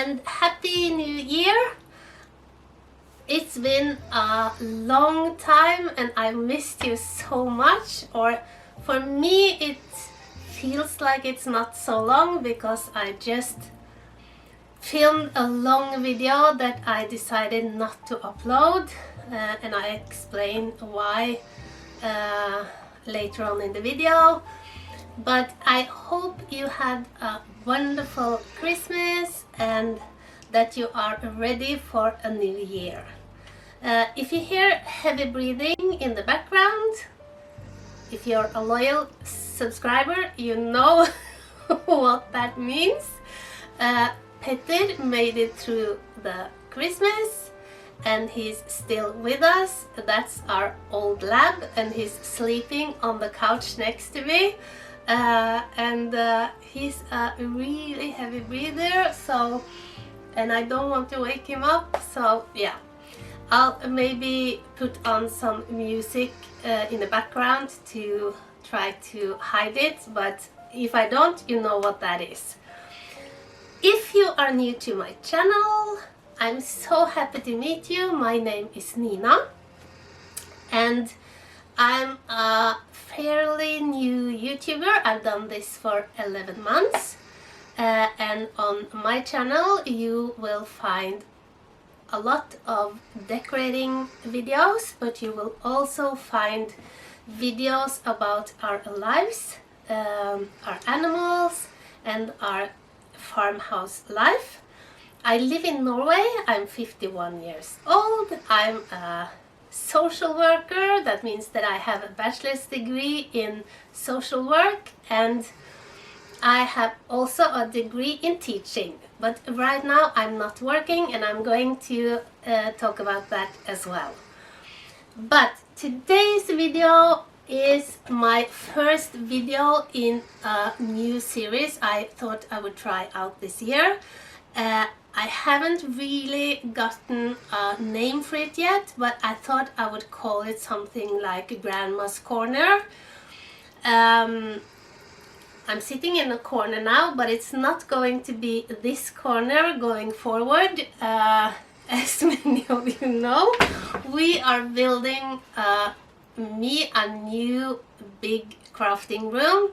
and Happy New Year! It's been a long time and I missed you so much, or for me it feels like it's not so long because I just filmed a long video that I decided not to upload, and I explain why later on in the video. But I hope you had a wonderful Christmas and that you are ready for a new year. If you hear heavy breathing in the background, if you're a loyal subscriber, you know what that means. Peter made it through the Christmas and he's still with us. That's our old lab and he's sleeping on the couch next to me. He's a really heavy breather, so, and I don't want to wake him up, so yeah, I'll maybe put on some music in the background to try to hide it, but if I don't, you know what that is. If you are new to my channel, I'm so happy to meet you. My name is Nina and I'm a fairly new YouTuber. I've done this for 11 months and on my channel you will find a lot of decorating videos, but you will also find videos about our lives, our animals and our farmhouse life. I live in Norway. I'm 51 years old. I'm a social worker. That means that I have a bachelor's degree in social work and I have also a degree in teaching, but right now I'm not working and I'm going to talk about that as well. But today's video is my first video in a new series I thought I would try out this year. I haven't really gotten a name for it yet, but I thought I would call it something like Grandma's Corner. I'm sitting in a corner now, but it's not going to be this corner going forward. As many of you know, we are building me a new big crafting room.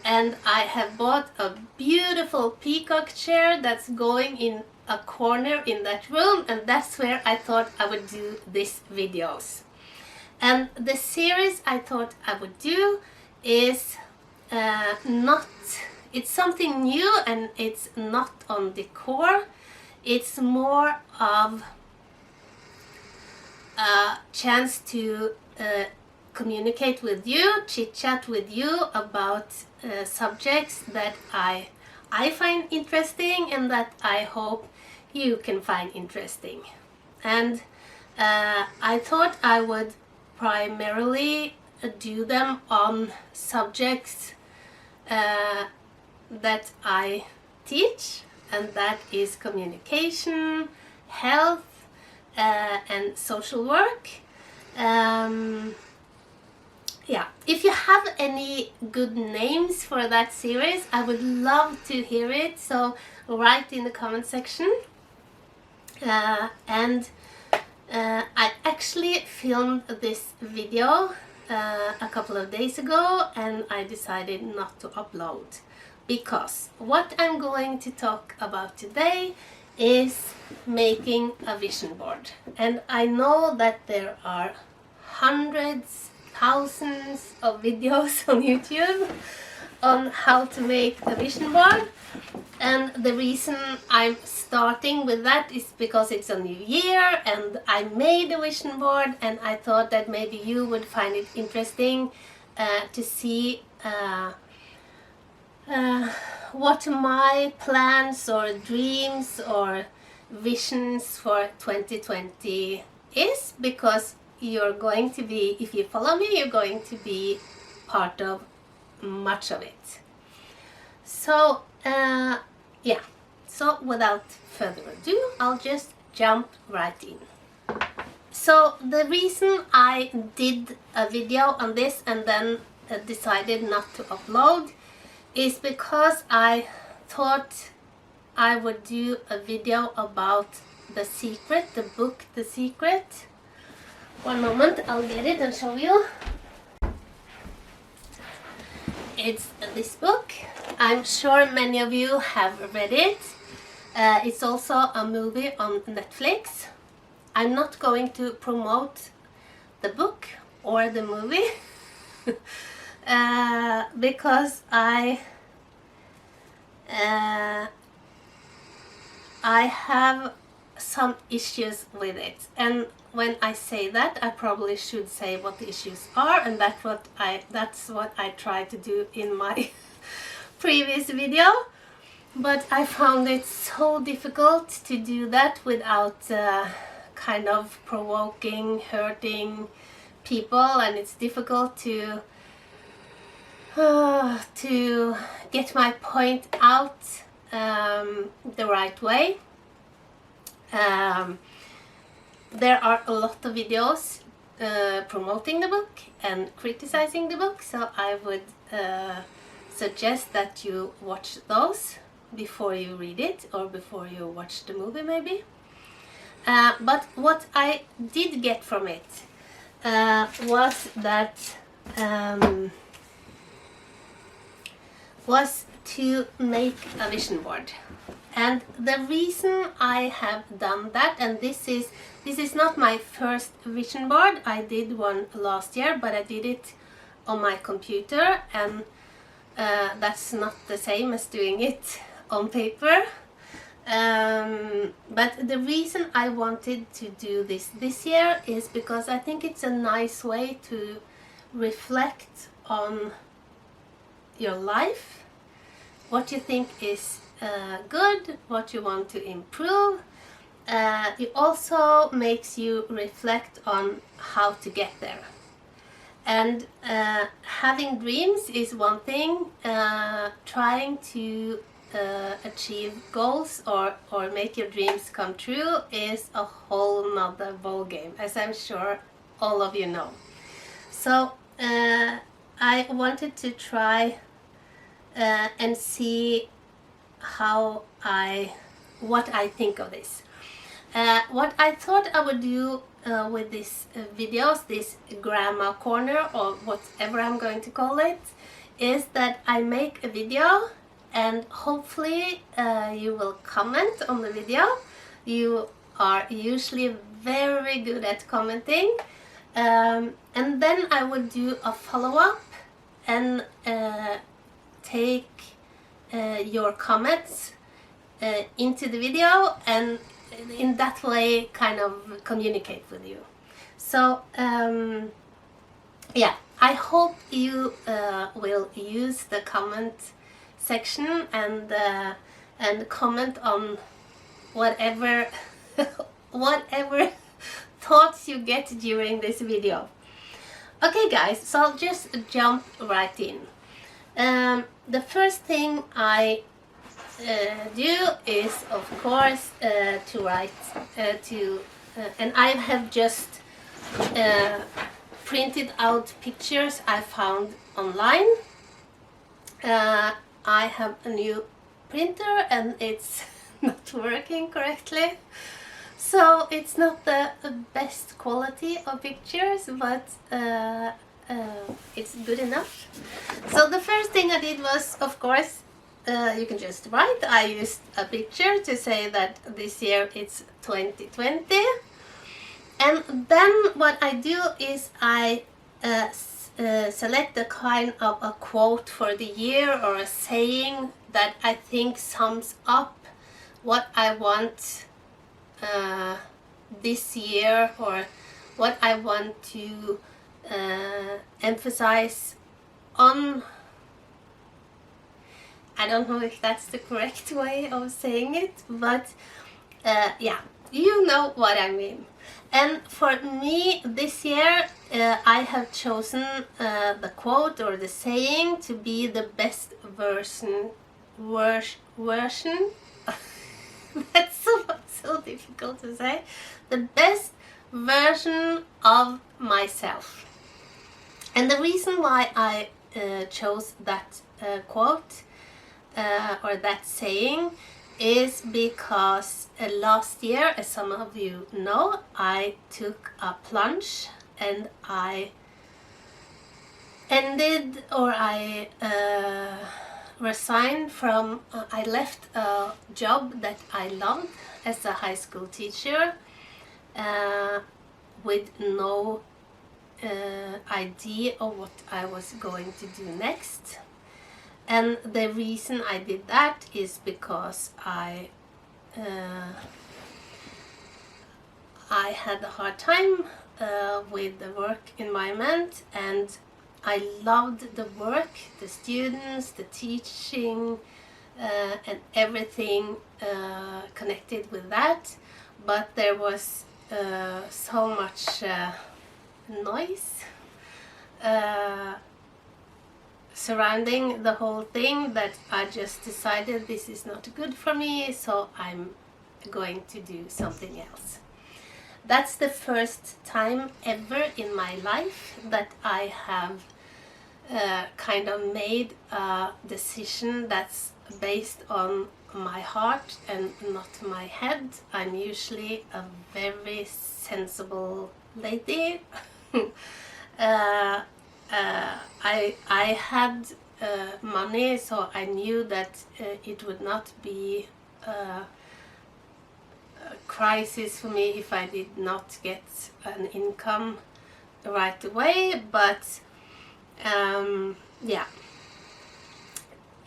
And I have bought a beautiful peacock chair that's going in a corner in that room, and that's where I thought I would do these videos. And the series I thought I would do is it's something new and it's not on decor. It's more of a chance to communicate with you, chit-chat with you about subjects that I find interesting and that I hope you can find interesting. And I thought I would primarily do them on subjects that I teach, and that is communication, health and social work. Yeah, if you have any good names for that series, I would love to hear it, so write in the comment section. I actually filmed this video a couple of days ago and I decided not to upload because what I'm going to talk about today is making a vision board. And I know that there are hundreds, thousands of videos on YouTube on how to make a vision board, and the reason I'm starting with that is because it's a new year and I made a vision board and I thought that maybe you would find it interesting to see what my plans or dreams or visions for 2020 is, because you're going to be, if you follow me, you're going to be part of much of it. So yeah, so without further ado, I'll just jump right in. So the reason I did a video on this and then decided not to upload is because I thought I would do a video about The Secret, the book The Secret. One moment, I'll get it and show you. It's this book. I'm sure many of you have read it. It's also a movie on Netflix. I'm not going to promote the book or the movie because I have some issues with it, and when I say that, I probably should say what the issues are, and that's what I tried to do in my previous video. But I found it so difficult to do that without kind of provoking, hurting people, and it's difficult to get my point out the right way. There are a lot of videos promoting the book and criticizing the book, so I would suggest that you watch those before you read it or before you watch the movie maybe. But what I did get from it was that was to make a vision board. And the reason I have done that, and this is not my first vision board. I did one last year, but I did it on my computer, and that's not the same as doing it on paper. But the reason I wanted to do this year is because I think it's a nice way to reflect on your life, what you think is good, what you want to improve. It also makes you reflect on how to get there. And having dreams is one thing, trying to achieve goals or make your dreams come true is a whole nother ball game, as I'm sure all of you know. So I wanted to try and see what I think of this. What I thought I would do with these videos, this grandma corner or whatever I'm going to call it, is that I make a video and hopefully you will comment on the video. You are usually very good at commenting, and then I would do a follow-up and take your comments into the video, and in that way kind of communicate with you. So yeah, I hope you will use the comment section and comment on whatever whatever thoughts you get during this video. Okay guys, so I'll just jump right in. The first thing I do is of course to write and I have just printed out pictures I found online. I have a new printer and it's not working correctly, so it's not the best quality of pictures, but it's good enough. So the first thing I did was, of course, you can just write. I used a picture to say that this year it's 2020, and then what I do is I select a kind of a quote for the year or a saying that I think sums up what I want this year, or what I want to emphasize on. I don't know if that's the correct way of saying it, but yeah, you know what I mean. And for me this year I have chosen the quote or the saying to be the best version that's so difficult to say. The best version of myself. And the reason why I chose that quote or that saying is because last year, as some of you know, I took a plunge and I resigned from, I left a job that I loved as a high school teacher with no idea of what I was going to do next. And the reason I did that is because I had a hard time with the work environment, and I loved the work, the students, the teaching, and everything connected with that. But there was so much noise surrounding the whole thing that I just decided this is not good for me, so I'm going to do something else. That's the first time ever in my life that I have kind of made a decision that's based on my heart and not my head. I'm usually a very sensible lady. I had money, so I knew that it would not be a crisis for me if I did not get an income right away. But yeah,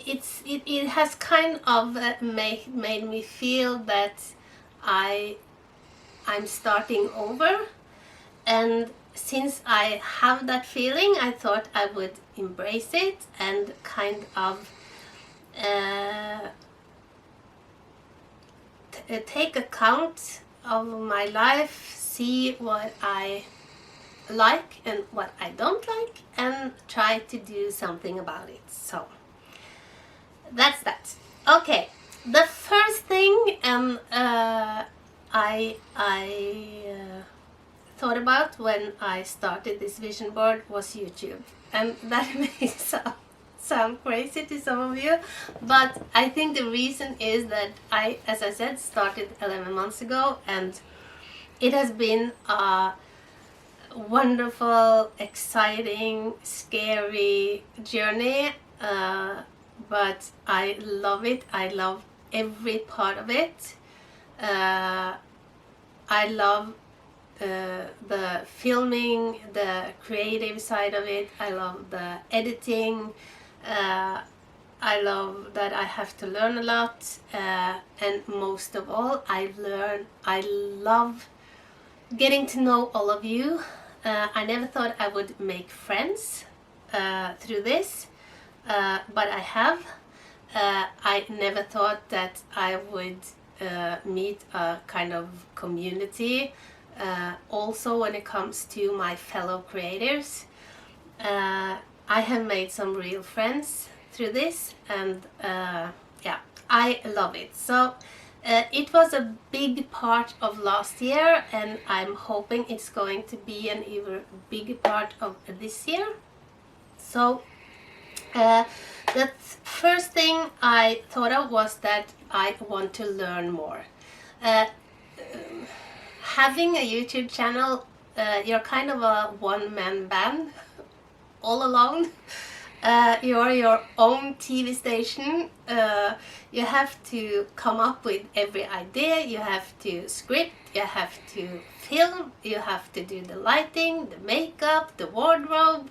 it has kind of made me feel that I'm starting over, and since I have that feeling, I thought I would embrace it and kind of take account of my life, see what I like and what I don't like, and try to do something about it. So that's that. Okay, the first thing I thought about when I started this vision board was YouTube, and that may sound crazy to some of you, but I think the reason is that I, as I said, started 11 months ago, and it has been a wonderful, exciting, scary journey, but I love it. I love every part of it. I love the filming, the creative side of it. I love the editing. I love that I have to learn a lot, and most of all, I love getting to know all of you. I never thought I would make friends through this, but I have. I never thought that I would meet a kind of community. Also, when it comes to my fellow creators, I have made some real friends through this, and yeah, I love it. So it was a big part of last year, and I'm hoping it's going to be an even bigger part of this year. So the first thing I thought of was that I want to learn more. Having a YouTube channel, you're kind of a one-man band all alone. You're your own TV station. You have to come up with every idea, you have to script, you have to film, you have to do the lighting, the makeup, the wardrobe,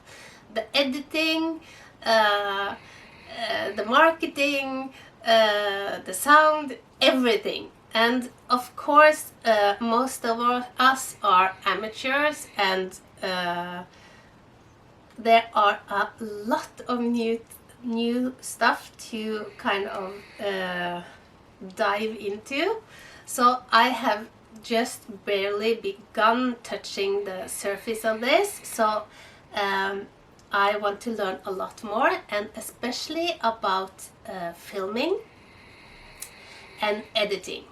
the editing, the marketing, the sound, everything. And of course, most of us are amateurs, and there are a lot of new stuff to kind of dive into. So I have just barely begun touching the surface of this. So I want to learn a lot more, and especially about filming and editing.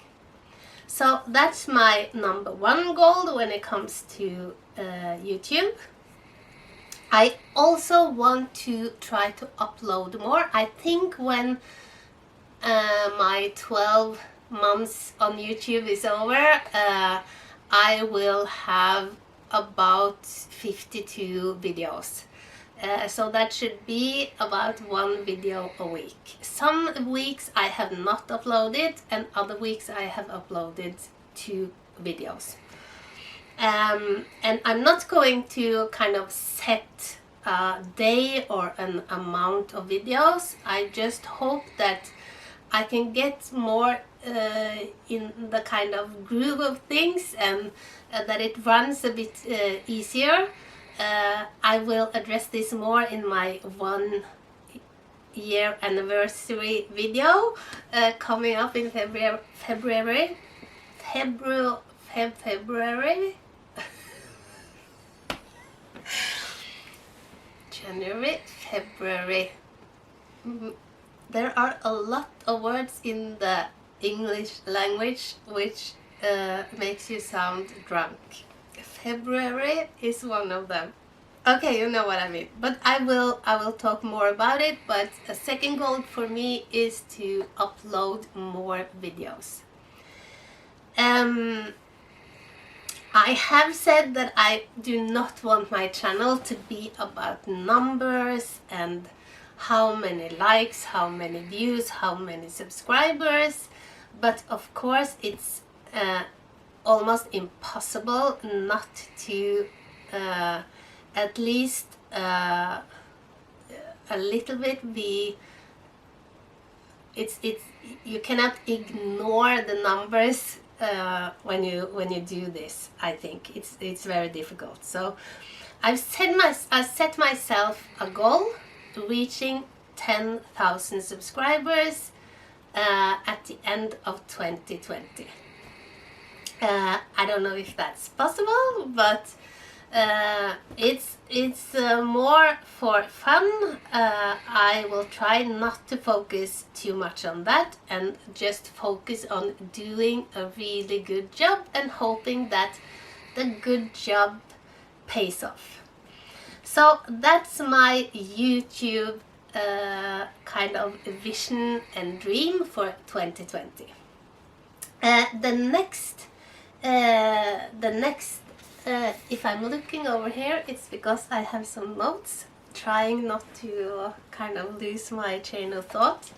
So that's my number one goal when it comes to YouTube. I also want to try to upload more. I think when my 12 months on YouTube is over, I will have about 52 videos. So that should be about one video a week. Some weeks I have not uploaded, and other weeks I have uploaded 2 videos. And I'm not going to kind of set a day or an amount of videos. I just hope that I can get more in the kind of groove of things, and that it runs a bit easier. I will address this more in my 1-year anniversary video coming up in February. January, February. There are a lot of words in the English language which makes you sound drunk. February is one of them. Okay, you know what I mean. But I will talk more about it. But a second goal for me is to upload more videos. I have said that I do not want my channel to be about numbers and how many likes, how many views, how many subscribers. But of course it's almost impossible not to at least a little bit be, it's you cannot ignore the numbers when you do this. I think it's very difficult. So I set myself a goal, reaching 10,000 subscribers at the end of 2020. I don't know if that's possible, but it's more for fun. I will try not to focus too much on that and just focus on doing a really good job and hoping that the good job pays off. So that's my YouTube kind of vision and dream for 2020. The next, if I'm looking over here, it's because I have some notes, trying not to kind of lose my chain of thought.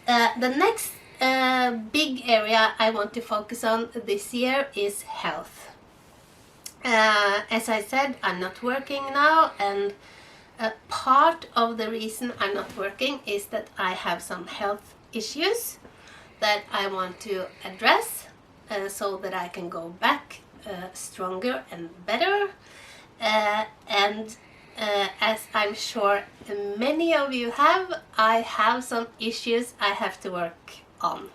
The next big area I want to focus on this year is health. As I said, I'm not working now, and part of the reason I'm not working is that I have some health issues that I want to address so that I can go back stronger and better. And as I'm sure many of you have, I have some issues I have to work on.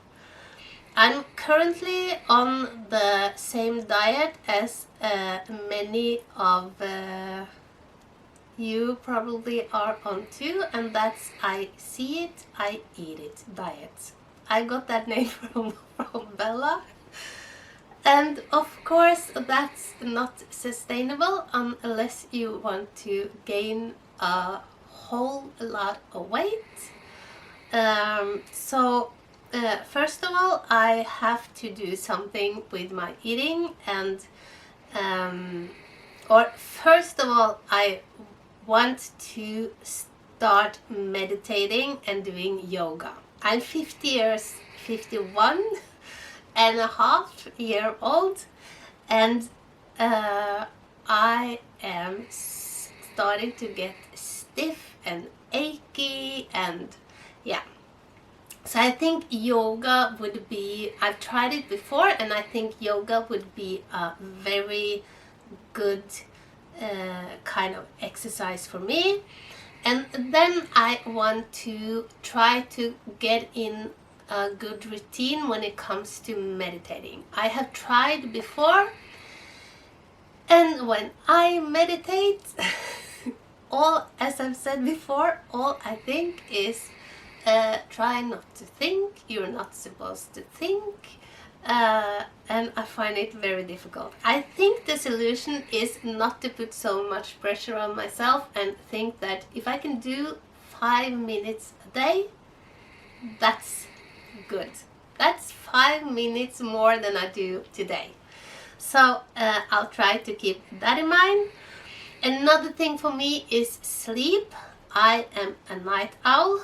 I'm currently on the same diet as many of you probably are on too, and that's I see it, I eat it diet. I got that name from Bella. And of course that's not sustainable unless you want to gain a whole lot of weight. First of all, I have to do something with my eating, and first of all, I want to start meditating and doing yoga. I'm 51 and a half year old, and I am starting to get stiff and achy, and yeah. So I think yoga would be, I've tried it before, and I think yoga would be a very good kind of exercise for me. And then I want to try to get in a good routine when it comes to meditating. I have tried before, and when I meditate, as I've said before, all I think is try not to think. You're not supposed to think, and I find it very difficult. I think the solution is not to put so much pressure on myself and think that if I can do 5 minutes a day, that's good. That's 5 minutes more than I do today. So I'll try to keep that in mind. Another thing for me is sleep. I am a night owl,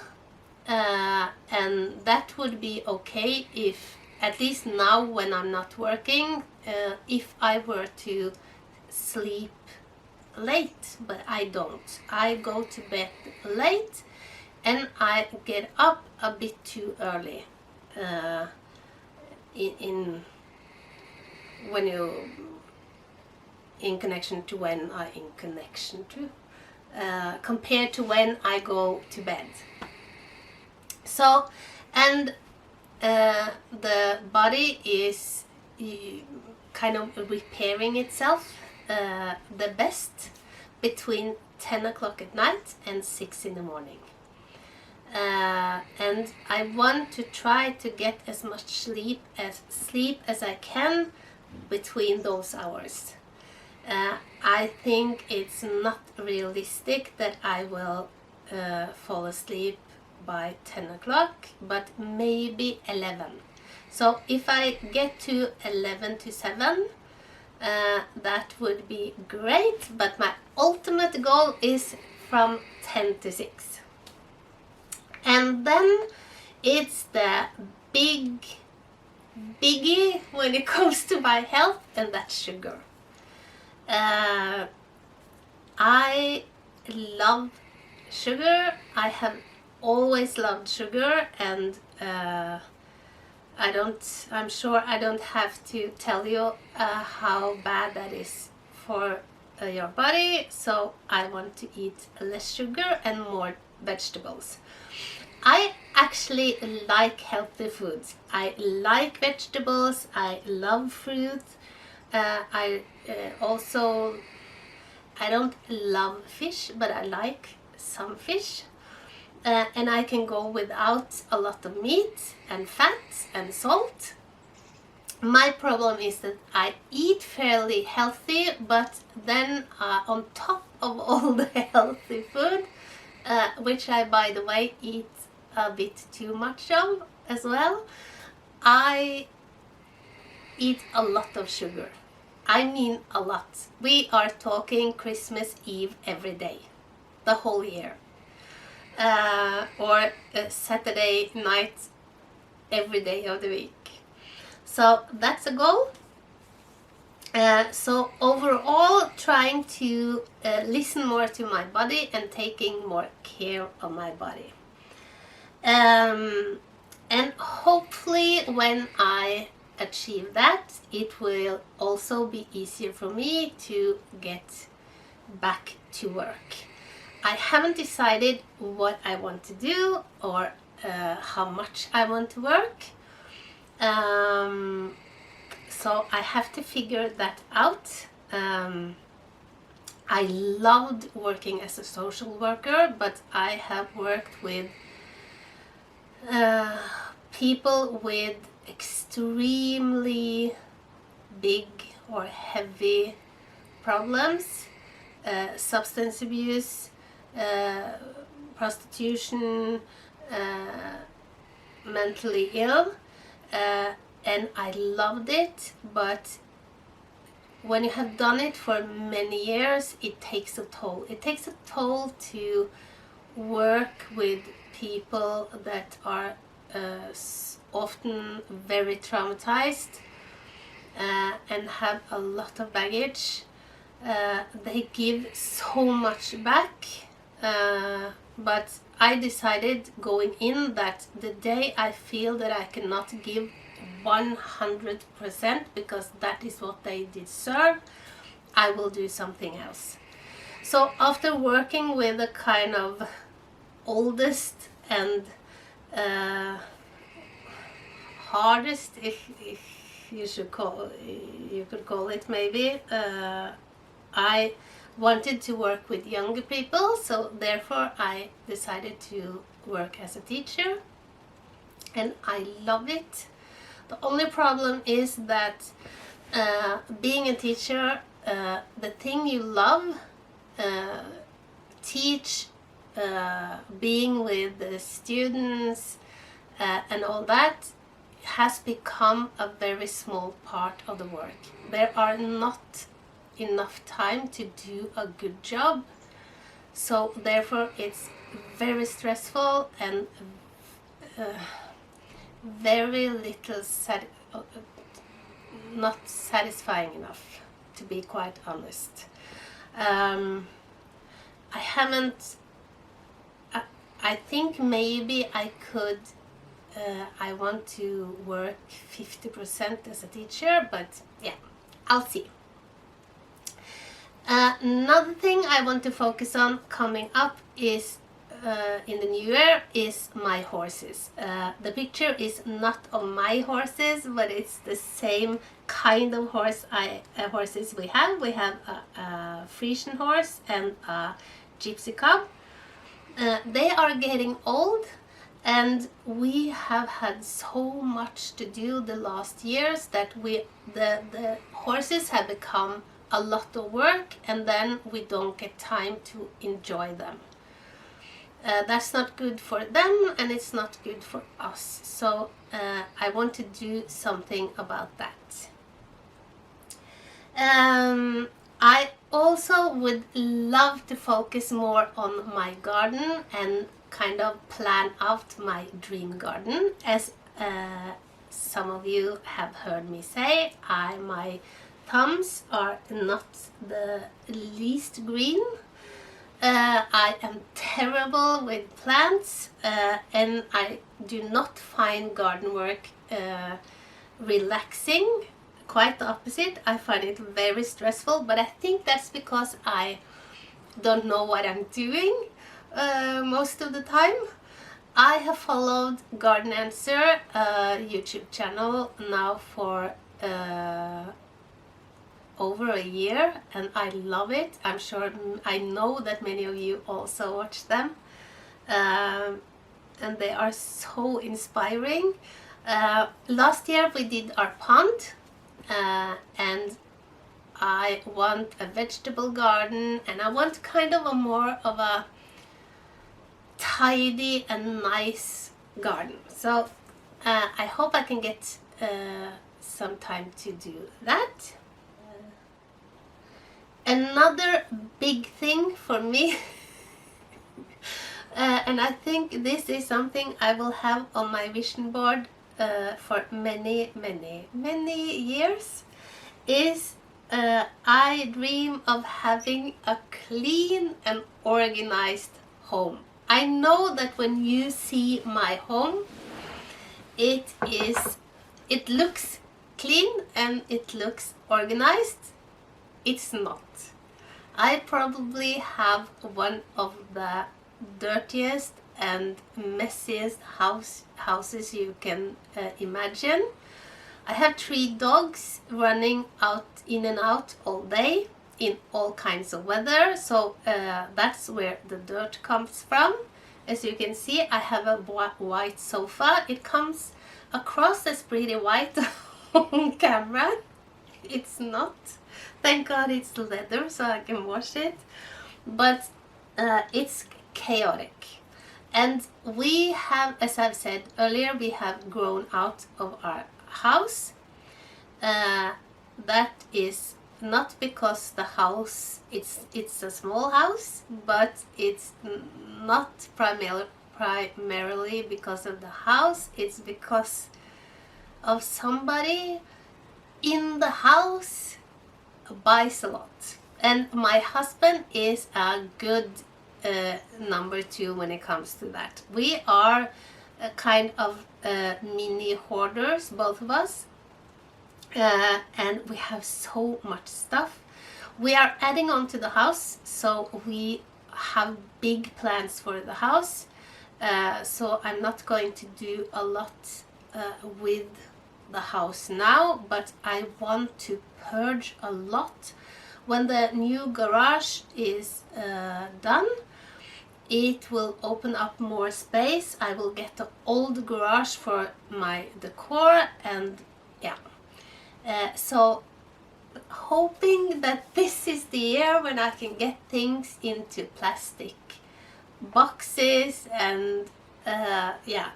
and that would be okay if, at least now when I'm not working, if I were to sleep late, but I don't. I go to bed late and I get up a bit too early in connection to when I compared to when I go to bed. So, and the body is kind of repairing itself the best between 10 o'clock at night and 6 in the morning. And I want to try to get as much sleep as I can between those hours. I think it's not realistic that I will fall asleep by 10 o'clock, but maybe 11. So if I get to 11 to 7, that would be great, but my ultimate goal is from 10 to 6. And then it's the biggie when it comes to my health, and that's sugar. I love sugar. I have always loved sugar, and I'm sure I don't have to tell you how bad that is for your body. So I want to eat less sugar and more vegetables. I actually like healthy foods. I like vegetables. I love fruit. I don't love fish, but I like some fish. And I can go without a lot of meat and fat and salt. My problem is that I eat fairly healthy, but then on top of all the healthy food, which I, by the way, eat a bit too much of as well, I eat a lot of sugar. I mean a lot. We are talking Christmas Eve every day, the whole year. Or Saturday night every day of the week. So that's a goal. So overall, trying to listen more to my body and taking more care of my body. And hopefully when I achieve that, it will also be easier for me to get back to work. I haven't decided what I want to do or how much I want to work. So I have to figure that out. I loved working as a social worker, but I have worked with people with extremely big or heavy problems, substance abuse, prostitution, mentally ill, and I loved it, but when you have done it for many years, it takes a toll. It takes a toll to work with people that are often very traumatized and have a lot of baggage. They give so much back, but I decided going in that the day I feel that I cannot give 100% because that is what they deserve, I will do something else. So after working with the kind of oldest and hardest, if you could call it maybe, I wanted to work with younger people, so therefore I decided to work as a teacher, and I love it. The only problem is that being a teacher, the thing you love, teach, being with the students and all that, has become a very small part of the work. There are not enough time to do a good job, so therefore it's very stressful and very little not satisfying enough, to be quite honest. I haven't, I think maybe I could, I want to work 50% as a teacher, but yeah, I'll see. Another thing I want to focus on coming up is in the new year is my horses. The picture is not of my horses, but it's the same kind of horses we have. We have a Frisian horse and a gypsy cub. They are getting old, and we have had so much to do the last years that the horses have become a lot of work, and then we don't get time to enjoy them. That's not good for them, and it's not good for us. So I want to do something about that. I also would love to focus more on my garden and kind of plan out my dream garden. As some of you have heard me say, my thumbs are not the least green. I am terrible with plants, and I do not find garden work relaxing. Quite the opposite. I find it very stressful, but I think that's because I don't know what I'm doing most of the time. I have followed Garden Answer YouTube channel now for over a year, and I love it. I'm sure, I know that many of you also watch them, and they are so inspiring. Last year we did our pond, and I want a vegetable garden, and I want kind of a more of a tidy and nice garden. So I hope I can get some time to do that. Another big thing for me and I think this is something I will have on my vision board for many years, is I dream of having a clean and organized home. I know that when you see my home, it looks clean and it looks organized. It's not. I probably have one of the dirtiest and messiest houses you can imagine. I have 3 dogs running out in and out all day in all kinds of weather, so that's where the dirt comes from. As you can see, I have a white sofa. It comes across as pretty white on camera. It's not. Thank God it's leather so I can wash it, but it's chaotic. And we have, as I've said earlier, we have grown out of our house. That is not because the house, it's a small house, but it's not primarily because of the house. It's because of somebody in the house buys a lot. And my husband is a good number 2 when it comes to that. We are a kind of mini hoarders, both of us, and we have so much stuff. We are adding on to the house, so we have big plans for the house, so I'm not going to do a lot with the house now, but I want to purge a lot. When the new garage is done, it will open up more space. I will get the old garage for my decor, and yeah, so hoping that this is the year when I can get things into plastic boxes, and yeah,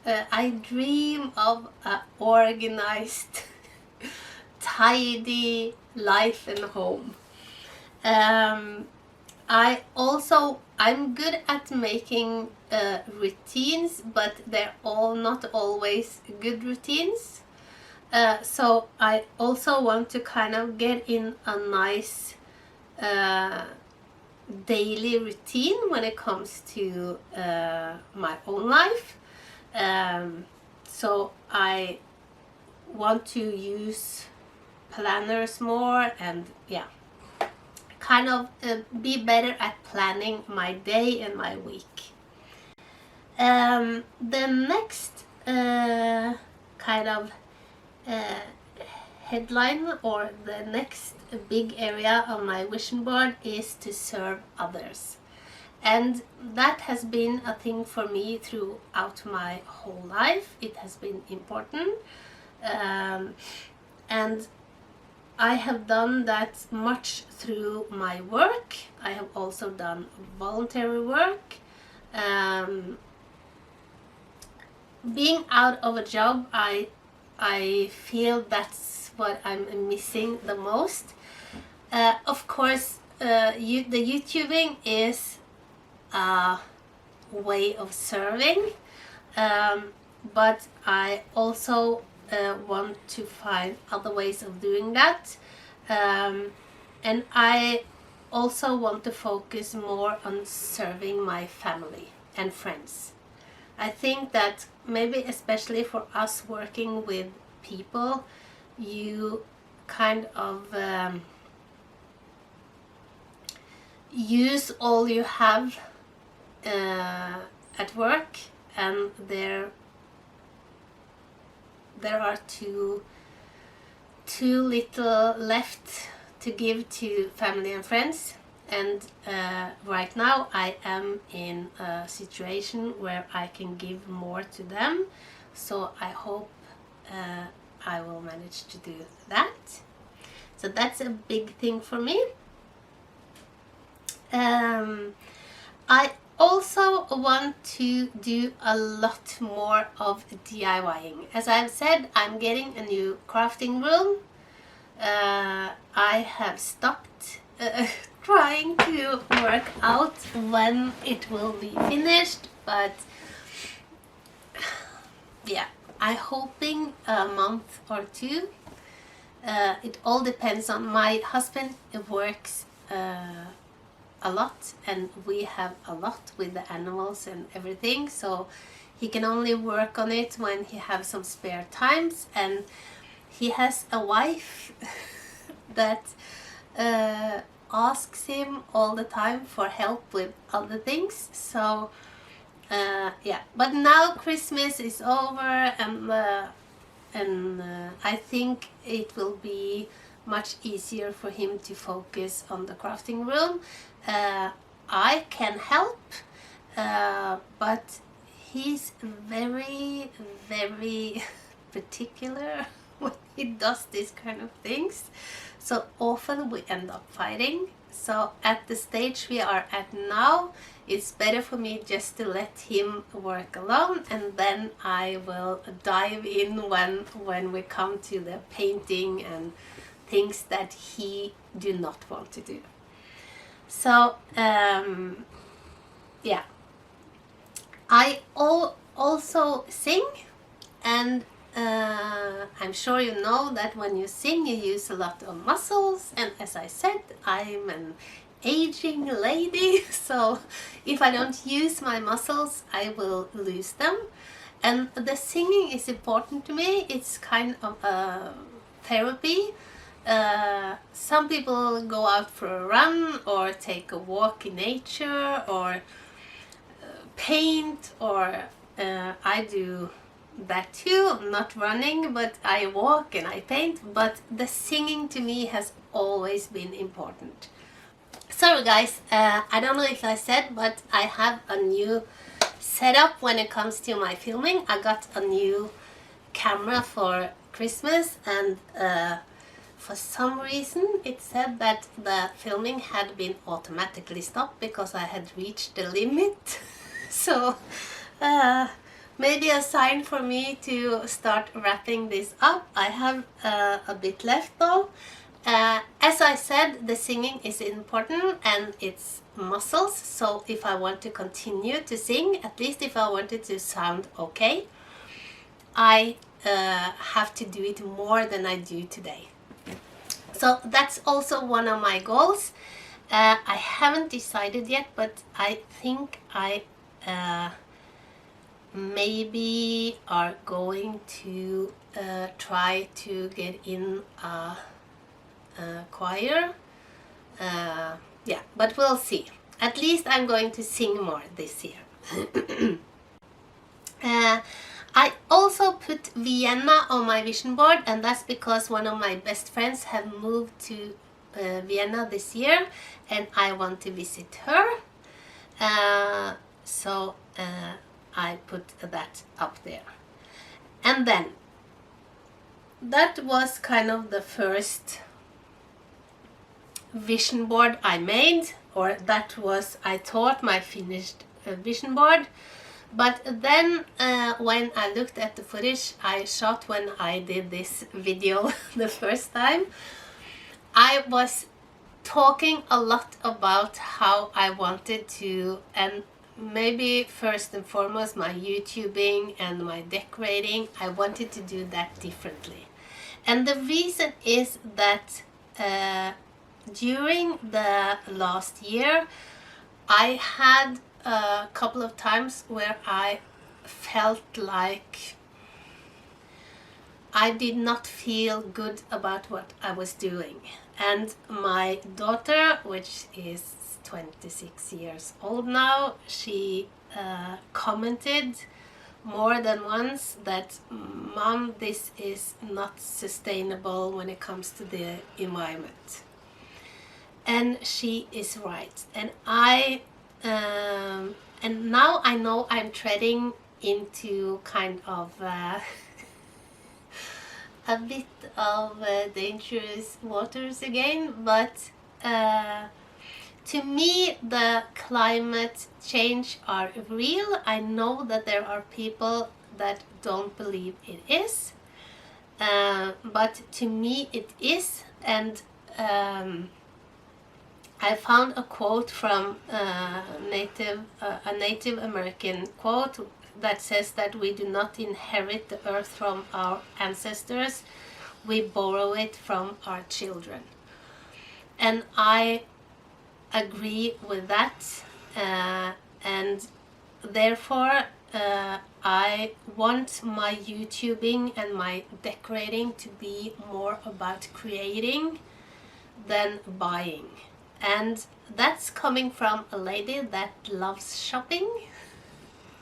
I dream of an organized, tidy life and home. I'm good at making routines, but they're all not always good routines. So I also want to kind of get in a nice daily routine when it comes to my own life. So I want to use planners more, and yeah, kind of be better at planning my day and my week. The next kind of headline, or the next big area on my vision board, is to serve others. And that has been a thing for me throughout my whole life. It has been important. And I have done that much through my work. I have also done voluntary work. Being out of a job, I feel that's what I'm missing the most. Of course, the YouTubing is a way of serving, but I also want to find other ways of doing that, and I also want to focus more on serving my family and friends. I think that maybe especially for us working with people, you kind of use all you have at work, and there are too little left to give to family and friends. And right now I am in a situation where I can give more to them, so I hope I will manage to do that. So that's a big thing for me. I also want to do a lot more of DIYing. As I've said, I'm getting a new crafting room. I have stopped trying to work out when it will be finished, but yeah, I'm hoping a month or two. It all depends on my husband. It works a lot, and we have a lot with the animals and everything, so he can only work on it when he has some spare times, and he has a wife that asks him all the time for help with other things. So yeah, but now Christmas is over, and I think it will be much easier for him to focus on the crafting room. I can help, but he's very, very particular when he does these kind of things. So often we end up fighting. So at the stage we are at now, it's better for me just to let him work alone, and then I will dive in when we come to the painting and things that he do not want to do. So yeah, I also sing, and I'm sure you know that when you sing you use a lot of muscles, and as I said, I'm an aging lady, so if I don't use my muscles I will lose them. And the singing is important to me. It's kind of a therapy. Some people go out for a run or take a walk in nature or paint, or I do that too. I'm not running, but I walk and I paint. But the singing to me has always been important. Sorry guys, I don't know if I said, but I have a new setup when it comes to my filming. I got a new camera for Christmas, and for some reason it said that the filming had been automatically stopped because I had reached the limit. So maybe a sign for me to start wrapping this up. I have a bit left though. As I said, the singing is important and it's muscles, so if I want to continue to sing, at least if I want it to sound okay, I have to do it more than I do today. So that's also one of my goals. I haven't decided yet, but I think I maybe are going to try to get in a choir. Yeah, but we'll see. At least I'm going to sing more this year. I also put Vienna on my vision board, and that's because one of my best friends have moved to Vienna this year and I want to visit her. So I put that up there. And then that was kind of the first vision board I made, or that was, I thought, my finished vision board. But then when I looked at the footage I shot when I did this video the first time, I was talking a lot about how I wanted to, and maybe first and foremost my YouTubing and my decorating, I wanted to do that differently. And the reason is that during the last year I had a couple of times where I felt like I did not feel good about what I was doing. And my daughter, which is 26 years old now, she commented more than once that, "Mom, this is not sustainable when it comes to the environment." And she is right. And and now I know I'm treading into kind of a bit of dangerous waters again, but to me the climate change are real. I know that there are people that don't believe it is, but to me it is. And I found a quote from a Native American quote that says that we do not inherit the earth from our ancestors, we borrow it from our children. And I agree with that, and therefore I want my YouTubing and my decorating to be more about creating than buying. And that's coming from a lady that loves shopping,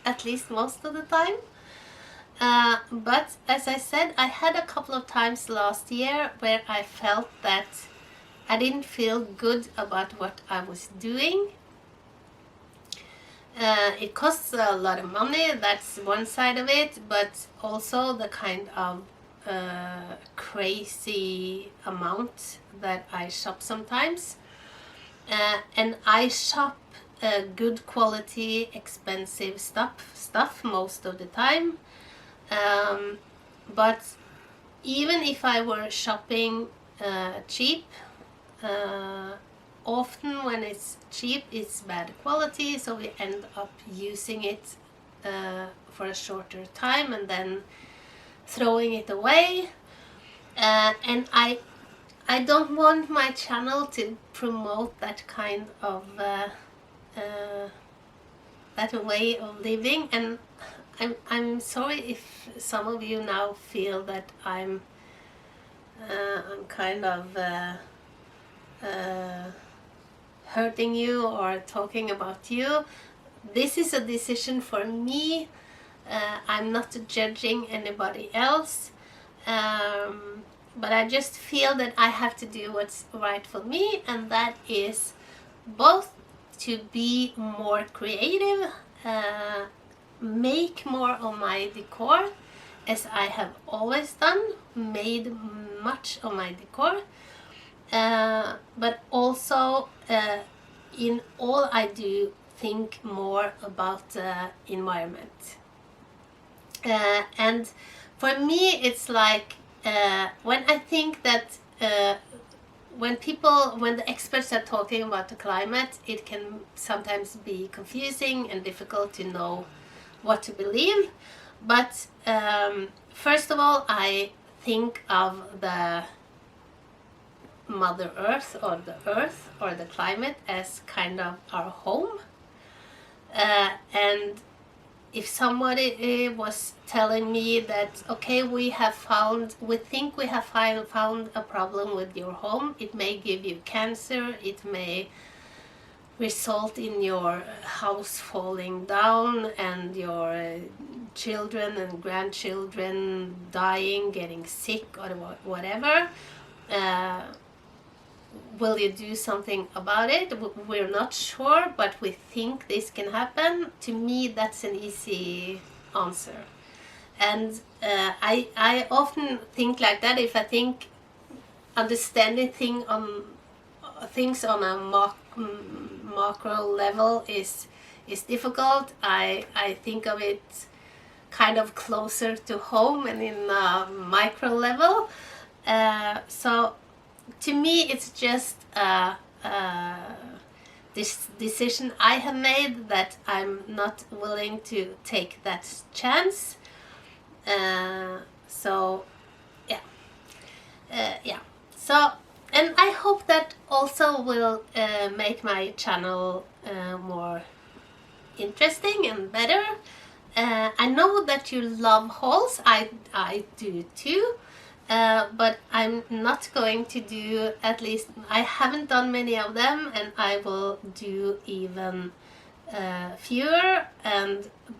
at least most of the time. But as I said, I had a couple of times last year where I felt that I didn't feel good about what I was doing. It costs a lot of money, that's one side of it, but also the kind of crazy amount that I shop sometimes. And I shop good quality, expensive stuff most of the time. But even if I were shopping cheap, often when it's cheap it's bad quality, so we end up using it for a shorter time and then throwing it away. And I don't want my channel to promote that kind of that way of living. And I'm sorry if some of you now feel that I'm kind of hurting you or talking about you. This is a decision for me. I'm not judging anybody else. But I just feel that I have to do what's right for me, and that is both to be more creative, make more of my decor, as I have always done, made much of my decor, but also in all I do think more about the environment. And for me it's like when I think that when the experts are talking about the climate, it can sometimes be confusing and difficult to know what to believe. But first of all, I think of the Mother Earth or the climate as kind of our home. And if somebody was telling me that, okay, we think we have found a problem with your home, it may give you cancer, it may result in your house falling down and your children and grandchildren dying, getting sick or whatever, will you do something about it? We're not sure, but we think this can happen. To me, that's an easy answer. And I often think like that. If I think understanding things on a macro level is difficult, I think of it kind of closer to home and in a micro level. So to me, it's just this decision I have made that I'm not willing to take that chance. So yeah. So, and I hope that also will make my channel more interesting and better. I know that you love hauls. I do too. But I'm not going to do, at least I haven't done many of them, and I will do even fewer.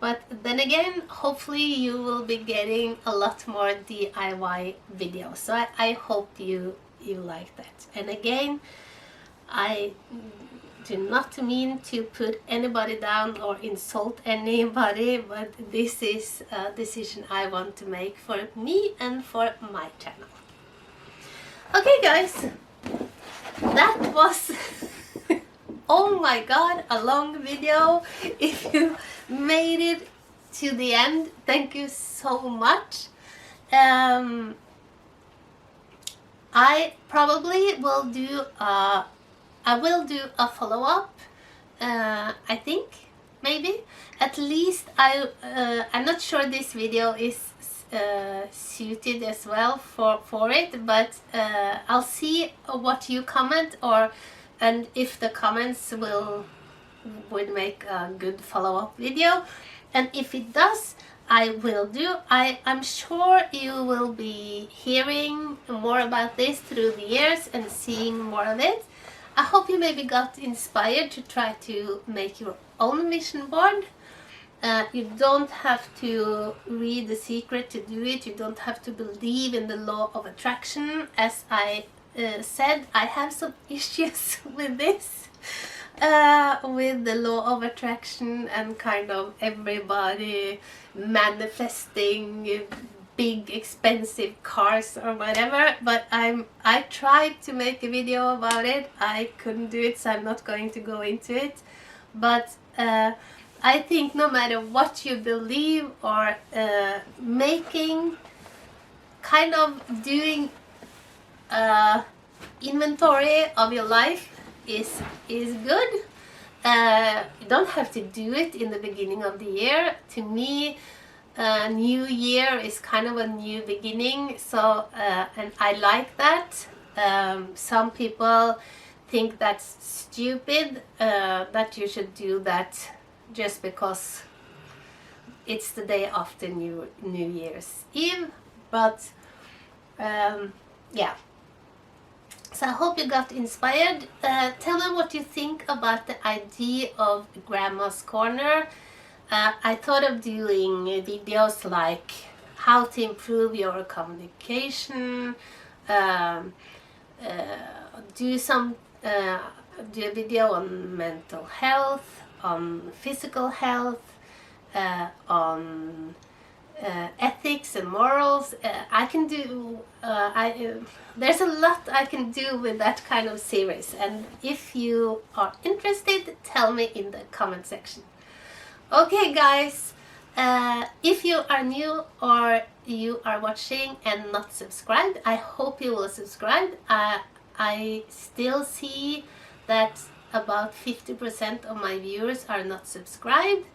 But then again, hopefully you will be getting a lot more DIY videos. So I hope you like that. And again, I do not mean to put anybody down or insult anybody, but this is a decision I want to make for me and for my channel. Okay guys, that was oh my god, a long video. If you made it to the end, thank you so much. I probably will do a follow-up, I think, maybe. At least I'm not sure this video is suited as well for it, but I'll see what you comment, and if the comments would make a good follow-up video. And if it does, I will do. I'm sure you will be hearing more about this through the years and seeing more of it. I hope you maybe got inspired to try to make your own vision board. You don't have to read The Secret to do it. You don't have to believe in the law of attraction. As I said, I have some issues with this, with the law of attraction and kind of everybody manifesting big expensive cars or whatever, but I tried to make a video about it. I couldn't do it, so I'm not going to go into it. But I think no matter what you believe, or making kind of doing inventory of your life is good. You don't have to do it in the beginning of the year. To me, new year is kind of a new beginning, so and I like that. Some people think that's stupid, that you should do that just because it's the day after New Year's Eve. But yeah, so I hope you got inspired. Tell me what you think about the idea of Grandma's Corner. I thought of doing videos like how to improve your communication, do a video on mental health, on physical health, on ethics and morals. I can do there's a lot I can do with that kind of series, and if you are interested, tell me in the comment section. Okay guys, If you are new or you are watching and not subscribed, I hope you will subscribe. I still see that about 50% of my viewers are not subscribed,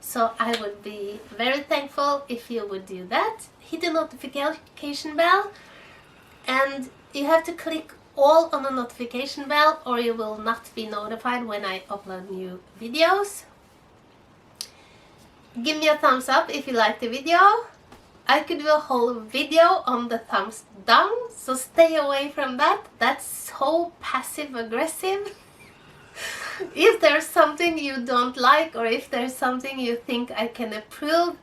so I would be very thankful if you would do that. Hit the notification bell, and you have to click all on the notification bell or you will not be notified when I upload new videos. Give me a thumbs up if you like the video. I could do a whole video on the thumbs down, so stay away from that. That's so passive aggressive. If there's something you don't like or if there's something you think I can improve,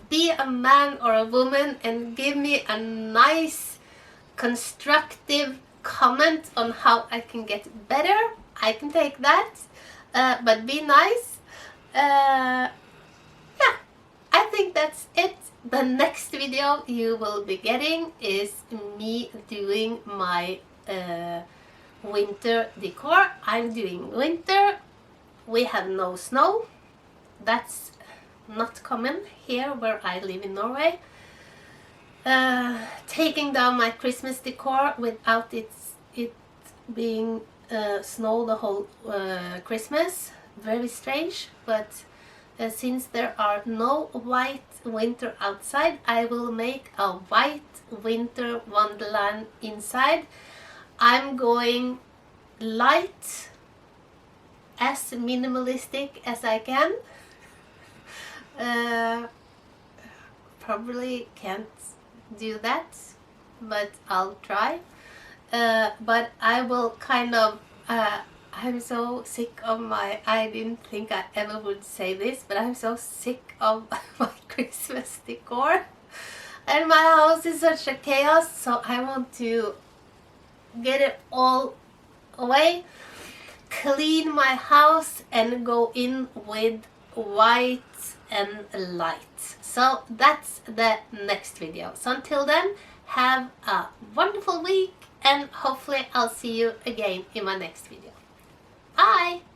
be a man or a woman and give me a nice constructive comment on how I can get better. I can take that, but be nice. Yeah, I think that's it. The next video you will be getting is me doing my winter decor. I'm doing winter. We have no snow. That's not common here where I live in Norway. Taking down my Christmas decor without it being snow the whole Christmas. Very strange, but since there are no white winter outside, I will make a white winter wonderland inside. I'm going light, as minimalistic as I can. Probably can't do that, but I'll try. But I will kind of I'm so sick of I didn't think I ever would say this, but I'm so sick of my Christmas decor. And my house is such a chaos, so I want to get it all away, clean my house and go in with white and light. So that's the next video. So until then, have a wonderful week and hopefully I'll see you again in my next video. Bye!